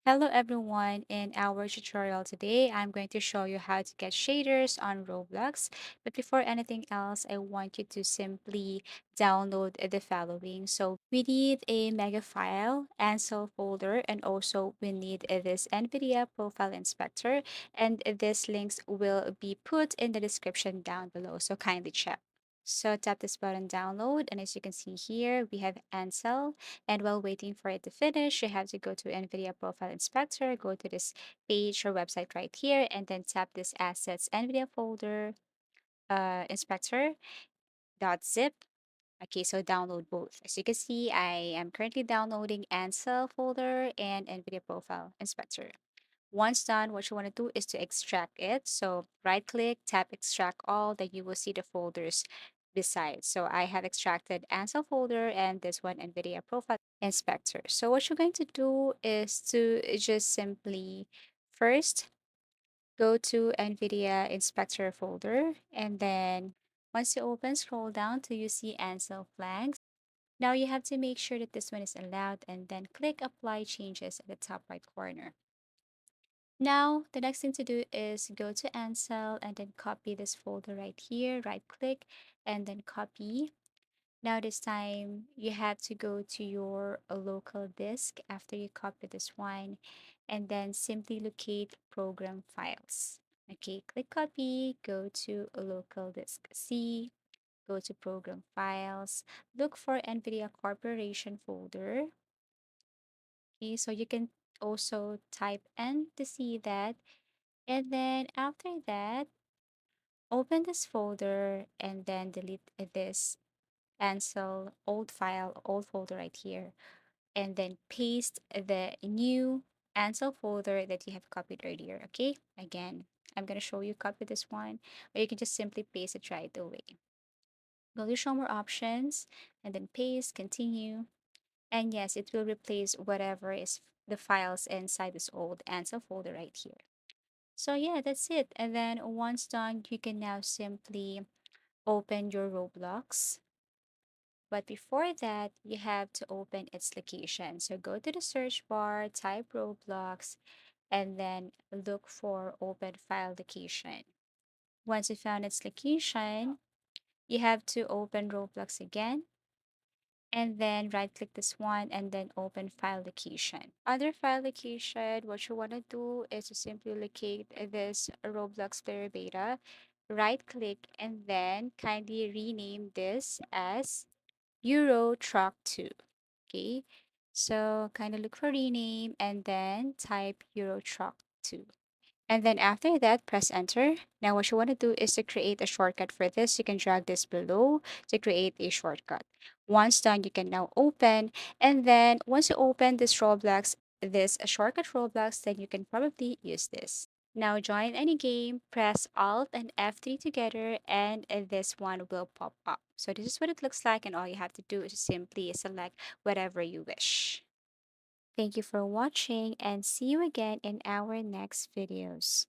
Hello everyone, in our tutorial today, I'm going to show you how to get shaders on Roblox. But before anything else, I want you to simply download the following. So we need a mega file, Ansel folder, and also we need this NVIDIA profile inspector. And these links will be put in the description down below, so kindly check. So tap this button download, and as you can see here, we have Ansel. And while waiting for it to finish, you have to go to NVIDIA Profile Inspector, go to this page or website right here, and then tap this Assets NVIDIA Folder Inspector .zip. Okay, so download both. As you can see, I am currently downloading Ansel folder and NVIDIA Profile Inspector. Once done, what you want to do is to extract it. So right click, tap extract all, then you will see the folders beside. So I have extracted Ansel folder and this one NVIDIA Profile Inspector. So what you're going to do is to just simply first go to NVIDIA Inspector folder, and then once you open, scroll down till you see Ansel flags. Now you have to make sure that this one is allowed and then click apply changes at the top right corner. Now, the next thing to do is go to Ansel and then copy this folder right here, right click, and then copy. Now this time you have to go to your local disk after you copy this one and then simply locate program files. Okay, click copy, go to a local disk C, go to program files, look for NVIDIA Corporation folder. Okay, so you can also type N to see that, and then after that, open this folder and then delete this Ansel old folder right here. And then paste the new Ansel folder that you have copied earlier. Okay, again, I'm going to show you copy this one, or you can just simply paste it right away. Go to show more options and then paste, continue. And yes, it will replace whatever is the files inside this old Ansel folder right here. So yeah, that's it. And then once done, you can now simply open your Roblox. But before that, you have to open its location. So go to the search bar, type Roblox, and then look for open file location. Once you found its location, you have to open Roblox again and then right click this one and then open file location. Other file location, what you want to do is to simply locate this Roblox player beta, right click and then kindly rename this as Euro Truck 2. Okay, so kind of look for rename and then type Euro Truck 2. And then after that, press enter. Now what you want to do is to create a shortcut for this. You can drag this below to create a shortcut. Once done, you can now open. And then once you open this Roblox, this shortcut Roblox, then you can probably use this. Now join any game, press Alt and F3 together, and this one will pop up. So this is what it looks like, and all you have to do is simply select whatever you wish. Thank you for watching and see you again in our next videos.